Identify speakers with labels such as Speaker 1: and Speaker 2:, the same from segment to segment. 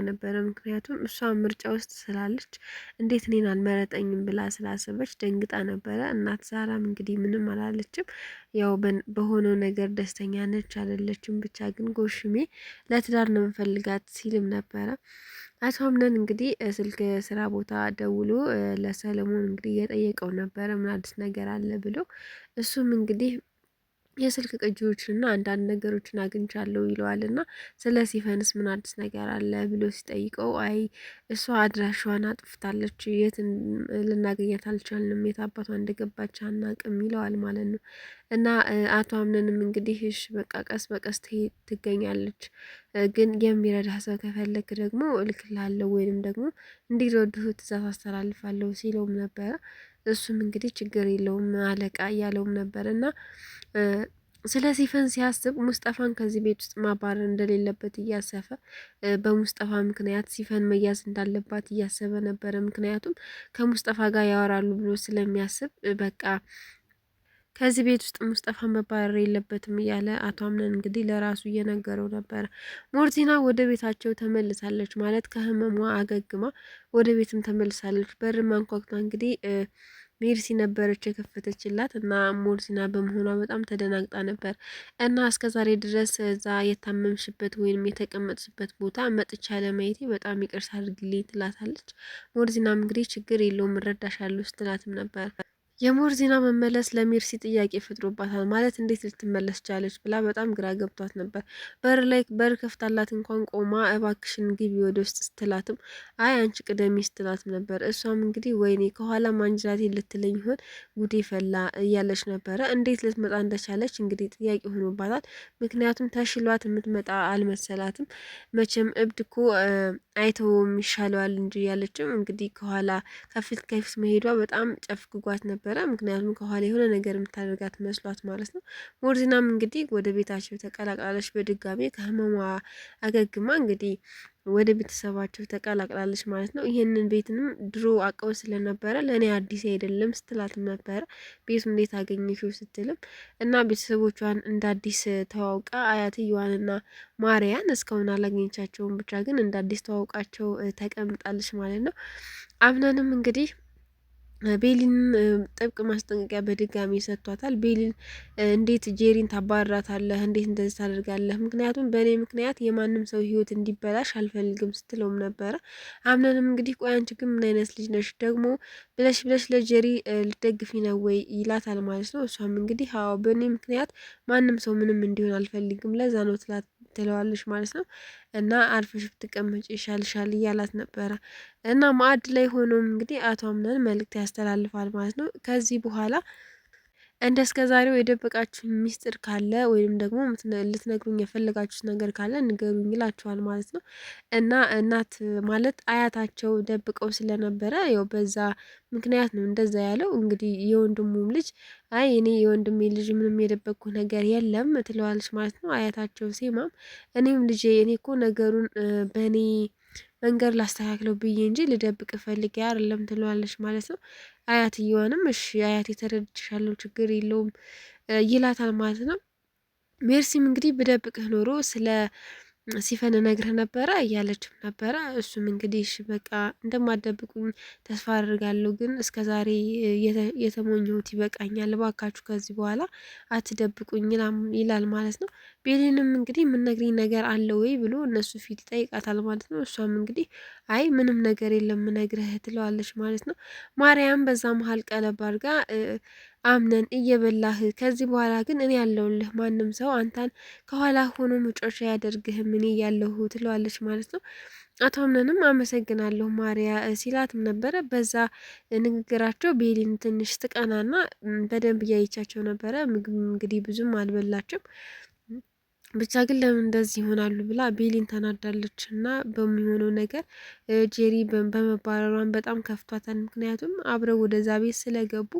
Speaker 1: ነበረ። ምክንያቱም እሷ ምርጫ ውስጥ ስላለች እንዴት እኔን አልመረጠኝም ብላ ስላሰበች ደንግጣ ነበረ። እናት ዛራም እንግዲህ ምንም አላለችም። ያው በሆነው ነገር ደስተኛ ነች አይደለችም፣ ብቻ ግን ጎሽሜ ለትዳር ነው የምፈልጋት ሲልም ነበረ። አቶ አምነን እንግዲህ ስልክ ስራ ቦታ ደውሎ ለሰለሞን እንግዲህ እየጠየቀው ነበረ ምን አዲስ ነገር አለ ብሎ። እሱም እንግዲህ የስልክ ቅጂዎችንና አንዳንድ ነገሮችን አግኝቻለሁ ይለዋል። እና ስለ ሲፈንስ ምን አዲስ ነገር አለ ብሎ ሲጠይቀው አይ እሷ አድራሿን አጥፍታለች፣ የት ልናገኛት አልቻልንም፣ የት አባቷ እንደገባች አናቅም ይለዋል ማለት ነው። እና አቶ አምነንም እንግዲህ እሺ በቃ ቀስ በቀስ ትገኛለች፣ ግን የሚረዳ ሰው ከፈለግ ደግሞ እልክላለሁ ወይንም ደግሞ እንዲረዱህ ትእዛዝ አስተላልፋለሁ ሲለውም ነበረ። እሱም እንግዲህ ችግር የለውም አለቃ እያለውም ነበር። እና ስለ ሲፈን ሲያስብ ሙስጠፋን ከዚህ ቤት ውስጥ ማባረር እንደሌለበት እያሰፈ በሙስጠፋ ምክንያት ሲፈን መያዝ እንዳለባት እያሰበ ነበረ። ምክንያቱም ከሙስጠፋ ጋር ያወራሉ ብሎ ስለሚያስብ በቃ ከዚህ ቤት ውስጥ ሙስጠፋ መባረር የለበትም እያለ አቶ አምነን እንግዲህ ለራሱ እየነገረው ነበረ። ሞርቲና ወደ ቤታቸው ተመልሳለች ማለት ከህመሟ አገግማ ወደ ቤትም ተመልሳለች። በር ማንኳኩታ እንግዲህ ሜርሲ ነበረች የከፈተችላት እና ሞርሲና በመሆኗ በጣም ተደናግጣ ነበር። እና እስከዛሬ ድረስ እዛ የታመምሽበት ወይም የተቀመጥሽበት ቦታ መጥቻ ለማየቴ በጣም ይቅርታ አድርግልኝ ትላታለች። ሞርሲናም እንግዲህ ችግር የለውም እረዳሻለሁ ስትላትም ነበር። የሞርዚና መመለስ ለሜርሲ ጥያቄ ፈጥሮባታል። ማለት እንዴት ልትመለስ ቻለች ብላ በጣም ግራ ገብቷት ነበር። በር ከፍታላት እንኳን ቆማ እባክሽን ግቢ ወደ ውስጥ ስትላትም አይ አንቺ ቅደሚ ስትላትም ነበር። እሷም እንግዲህ ወይኔ ከኋላ ማንጅራቴ ልትለኝ ይሆን ጉዴ ፈላ እያለች ነበረ። እንዴት ልትመጣ እንደቻለች እንግዲህ ጥያቄ ሆኖባታል። ምክንያቱም ተሽሏት የምትመጣ አልመሰላትም። መቼም እብድ እኮ አይተውም ይሻለዋል እንጂ ያለችም እንግዲህ ከኋላ ከፊት ከፊት መሄዷ በጣም ጨፍግጓት ነበረ። ምክንያቱም ከኋላ የሆነ ነገር የምታደርጋት መስሏት ማለት ነው። ሞርዚናም እንግዲህ ወደ ቤታቸው ተቀላቅላለች። በድጋሚ ከህመሟ አገግማ እንግዲህ ወደ ቤተሰባቸው ተቀላቅላለች ማለት ነው። ይህንን ቤትንም ድሮ አቀው ስለነበረ ለእኔ አዲስ አይደለም ስትላትም ነበረ። ቤቱ እንዴት አገኘሽው ስትልም እና ቤተሰቦቿን እንደ አዲስ ተዋውቃ አያትየዋንና ማርያን እስካሁን አላገኘቻቸውም፣ ብቻ ግን እንደ አዲስ ተዋውቃቸው ተቀምጣለች ማለት ነው። አምነንም እንግዲህ ቤሊን ጥብቅ ማስጠንቀቂያ በድጋሚ ሰጥቷታል። ቤሊን እንዴት ጄሪን ታባራታለህ? እንዴት እንደዚህ ታደርጋለህ? ምክንያቱም በእኔ ምክንያት የማንም ሰው ህይወት እንዲበላሽ አልፈልግም ስትለውም ነበረ። አምነንም እንግዲህ ቆይ አንቺ ግን ምን አይነት ልጅ ነሽ ደግሞ ብለሽ ለጄሪ ልደግፊ ነው ወይ ይላታል ማለት ነው። እሷም እንግዲህ አዎ በእኔ ምክንያት ማንም ሰው ምንም እንዲሆን አልፈልግም፣ ለዛ ነው ትለዋለች ማለት ነው። እና አርፈሽ ብትቀመጭ ይሻልሻል እያላት ነበረ። እና ማዕድ ላይ ሆኖም እንግዲህ አቶ አምነን መልእክት ያስተላልፋል ማለት ነው። ከዚህ በኋላ እንደ እስከ ዛሬው የደበቃችሁ ሚስጥር ካለ ወይም ደግሞ ልትነግሩኝ የፈለጋችሁት ነገር ካለ ንገሩኝ ይላችኋል ማለት ነው። እና እናት ማለት አያታቸው ደብቀው ስለነበረ ያው በዛ ምክንያት ነው እንደዛ ያለው። እንግዲህ የወንድሙም ልጅ አይ እኔ የወንድሜ ልጅ ምንም የደበቅኩ ነገር የለም ትለዋለች ማለት ነው። አያታቸው ሴማም እኔም ልጄ እኔ እኮ ነገሩን በእኔ መንገድ ላስተካክለው ብዬ እንጂ ልደብቅ ፈልጌ አይደለም ትለዋለች ማለት ነው። አያትየዋንም እሺ አያቴ ተረድቻለሁ ችግር የለውም ይላታል ማለት ነው። ሜርሲም እንግዲህ ብደብቅህ ኖሮ ስለ ሲፈን ነግረህ ነበረ እያለችም ነበረ። እሱም እንግዲህ እሺ በቃ እንደማደብቁኝ ተስፋ አድርጋለሁ፣ ግን እስከ ዛሬ የተሞኘሁት ይበቃኛል፣ እባካችሁ ከዚህ በኋላ አትደብቁኝ ይላል ማለት ነው። ቤሊንም እንግዲህ የምነግሪኝ ነገር አለ ወይ ብሎ እነሱ ፊት ይጠይቃታል ማለት ነው። እሷም እንግዲህ አይ ምንም ነገር የለም ምነግርህ ትለዋለች ማለት ነው። ማርያም በዛ መሀል ቀለብ አድርጋ አምነን እየበላህ ከዚህ በኋላ ግን እኔ ያለውልህ ማንም ሰው አንተን ከኋላ ሆኖ መጮሻ ያደርግህም እኔ ያለሁ ትለዋለች ማለት ነው። አቶ አምነንም አመሰግናለሁ ማርያ ሲላትም ነበረ። በዛ ንግግራቸው ቤሊን ትንሽ ትቀናና በደንብ እያየቻቸው ነበረ። ምግብ እንግዲህ ብዙም አልበላችም። ብቻ ግን ለምን እንደዚህ ይሆናሉ ብላ ቤሊን ተናዳለች። እና በሚሆነው ነገር ጄሪ በመባረሯን በጣም ከፍቷታል። ምክንያቱም አብረው ወደዛ ቤት ስለገቡ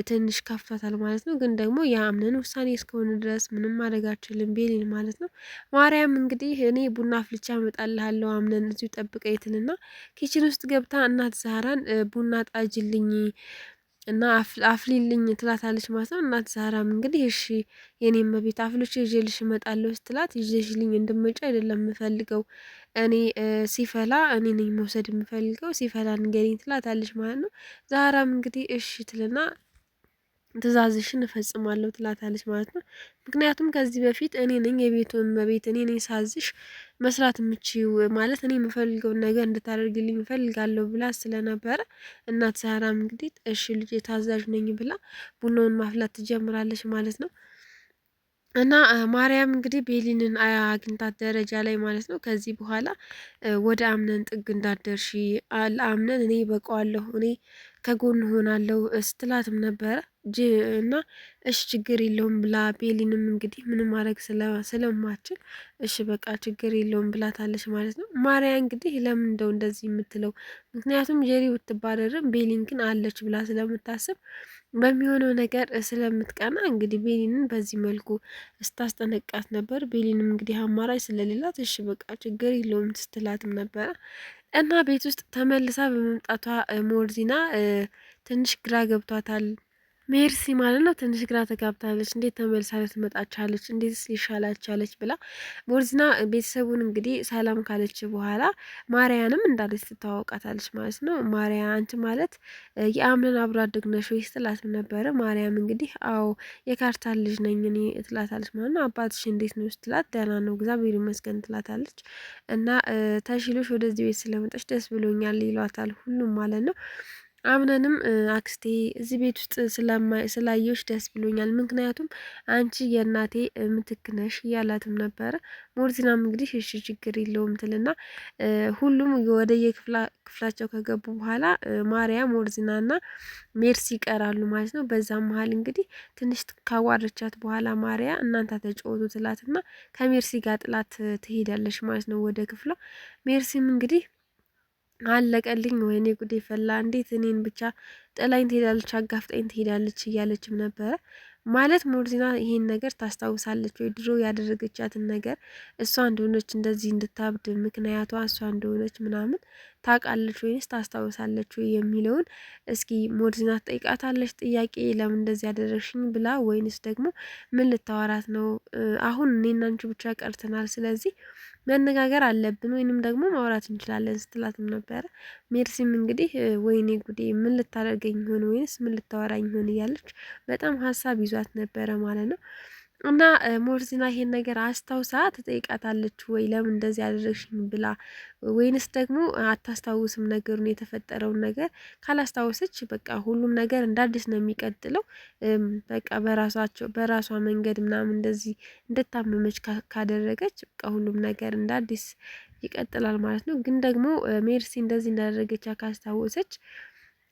Speaker 1: ትንሽ ከፍቷታል ማለት ነው። ግን ደግሞ የአምነን ውሳኔ እስከሆነ ድረስ ምንም ማድረግ አልችልም ቤሊን ማለት ነው። ማርያም እንግዲህ እኔ ቡና አፍልቻ እመጣልሃለሁ አምነን እዚሁ ጠብቀይትንና ኪችን ውስጥ ገብታ እናት ዛራን ቡና ጣጅልኝ እና አፍሊልኝ ትላታለች ማለት ነው። እናት ዛራም እንግዲህ እሺ የኔም ቤት አፍልቼ ይዤልሽ እመጣለሁ ስትላት ይዤሽልኝ እንድመጪ አይደለም የምፈልገው እኔ ሲፈላ እኔ ነኝ መውሰድ የምፈልገው ሲፈላ ንገሪኝ ትላታለች ማለት ነው። ዛራም እንግዲህ እሺ ትልና ትእዛዝሽን እፈጽማለሁ ትላታለች ማለት ነው። ምክንያቱም ከዚህ በፊት እኔ ነኝ የቤቱ እመቤት እኔ ነኝ ሳዝሽ መስራት የምችው ማለት እኔ የምፈልገውን ነገር እንድታደርግልኝ እፈልጋለሁ ብላ ስለነበረ እናት ዛራም እንግዲህ እሺ ልጅ ታዛዥ ነኝ ብላ ቡናውን ማፍላት ትጀምራለች ማለት ነው። እና ማርያም እንግዲህ ቤሊንን አግኝታት ደረጃ ላይ ማለት ነው። ከዚህ በኋላ ወደ አምነን ጥግ እንዳደርሺ ለአምነን እኔ በቀዋለሁ እኔ ከጎን ሆናለሁ ስትላትም ነበረ እና እሺ ችግር የለውም ብላ ቤሊንም እንግዲህ ምንም ማድረግ ስለማችል እሺ በቃ ችግር የለውም ብላታለች ማለት ነው። ማርያ እንግዲህ ለምን እንደው እንደዚህ የምትለው ምክንያቱም ጄሪ ብትባረርም ቤሊን ግን አለች ብላ ስለምታስብ በሚሆነው ነገር ስለምትቀና እንግዲህ ቤሊንን በዚህ መልኩ ስታስጠነቃት ነበር። ቤሊንም እንግዲህ አማራጭ ስለሌላት እሺ በቃ ችግር የለውም ስትላትም ነበረ እና ቤት ውስጥ ተመልሳ በመምጣቷ ሞርዚና ትንሽ ግራ ገብቷታል። ሜርሲ ማለት ነው። ትንሽ ግራ ተጋብታለች። እንዴት ተመልሳ ልትመጣ ቻለች? እንዴትስ ሊሻላት ቻለች? ብላ ሞርዚና ቤተሰቡን እንግዲህ ሰላም ካለች በኋላ ማርያንም እንዳለች ትተዋወቃታለች ማለት ነው። ማርያ አንቺ ማለት የአምነን አብሮ አደግ ነሽ ወይ ስትላትም ነበረ። ማርያም እንግዲህ አዎ የካርታል ልጅ ነኝ እኔ ትላታለች ማለት ነው። አባትሽ እንዴት ነው ስትላት ደህና ነው እግዚአብሔር ይመስገን ትላታለች። እና ተሽሎሽ ወደዚህ ቤት ስለመጣሽ ደስ ብሎኛል ይሏታል ሁሉም ማለት ነው። አምነንም አክስቴ እዚህ ቤት ውስጥ ስላየሽ ደስ ብሎኛል፣ ምክንያቱም አንቺ የእናቴ ምትክ ነሽ እያላትም ነበረ። ሞርዚናም እንግዲህ እሺ ችግር የለውም ትልና ሁሉም ወደ የክፍላቸው ከገቡ በኋላ ማርያም ሞርዚናና ሜርሲ ይቀራሉ ማለት ነው። በዛ መሀል እንግዲህ ትንሽ ካዋረቻት በኋላ ማርያ እናንተ ተጫወቱ ትላትና ከሜርሲ ጋር ጥላት ትሄዳለች ማለት ነው ወደ ክፍሏ። ሜርሲም እንግዲህ አለቀልኝ ወይኔ ጉዴ ፈላ፣ እንዴት እኔን ብቻ ጥላኝ ትሄዳለች፣ አጋፍጣኝ ትሄዳለች እያለችም ነበረ። ማለት ሞርዚና ይሄን ነገር ታስታውሳለች ወይ? ድሮ ያደረገቻትን ነገር እሷ እንደሆነች እንደዚህ እንድታብድ ምክንያቷ እሷ እንደሆነች ምናምን ታውቃለች ወይንስ ታስታውሳለች ወይ የሚለውን እስኪ ሞርዚና ትጠይቃታለች። ጥያቄ ለምን እንደዚህ ያደረግሽኝ ብላ ወይንስ ደግሞ ምን ልታወራት ነው? አሁን እኔና አንቺ ብቻ ቀርተናል፣ ስለዚህ መነጋገር አለብን ወይንም ደግሞ ማውራት እንችላለን ስትላትም ነበረ። ሜርሲም እንግዲህ ወይኔ ጉዴ ምን ልታደርገኝ ይሆን ወይንስ ምን ልታወራኝ ይሆን እያለች በጣም ሀሳብ ይዟት ነበረ ማለት ነው። እና ሞርዚና ይሄን ነገር አስታውሳ ትጠይቃታለች ወይ ለምን እንደዚህ ያደረግሽኝ ብላ ወይንስ ደግሞ አታስታውስም ነገሩን የተፈጠረውን ነገር ካላስታወሰች በቃ ሁሉም ነገር እንደ አዲስ ነው የሚቀጥለው። በቃ በራሷ መንገድ ምናምን እንደዚህ እንድታመመች ካደረገች በቃ ሁሉም ነገር እንደ አዲስ ይቀጥላል ማለት ነው። ግን ደግሞ ሜርሲ እንደዚህ እንዳደረገች ካስታወሰች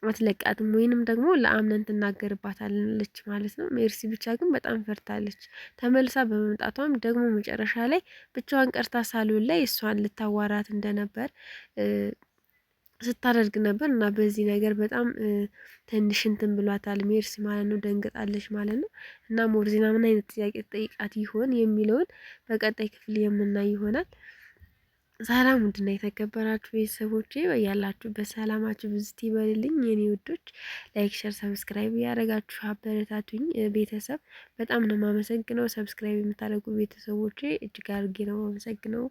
Speaker 1: አትለቃትም ወይንም ደግሞ ለአምነን ትናገርባታለች ማለት ነው። ሜርሲ ብቻ ግን በጣም ፈርታለች። ተመልሳ በመምጣቷም ደግሞ መጨረሻ ላይ ብቻዋን ቀርታ ሳሎን ላይ እሷን ልታዋራት እንደነበር ስታደርግ ነበር እና በዚህ ነገር በጣም ትንሽ እንትን ብሏታል ሜርሲ ማለት ነው። ደንግጣለች ማለት ነው። እና ሞርዚና ምን አይነት ጥያቄ ትጠይቃት ይሆን የሚለውን በቀጣይ ክፍል የምናይ ይሆናል። ሰላም ውድና የተከበራችሁ ቤተሰቦቼ ያላችሁበት ሰላማችሁ ብዝት ይበልልኝ የኔ ውዶች። ላይክ፣ ሸር፣ ሰብስክራይብ ያደረጋችሁ አበረታቱኝ ቤተሰብ በጣም ነው የማመሰግነው። ሰብስክራይብ የምታደርጉ ቤተሰቦቼ እጅግ አድርጌ ነው የማመሰግነው።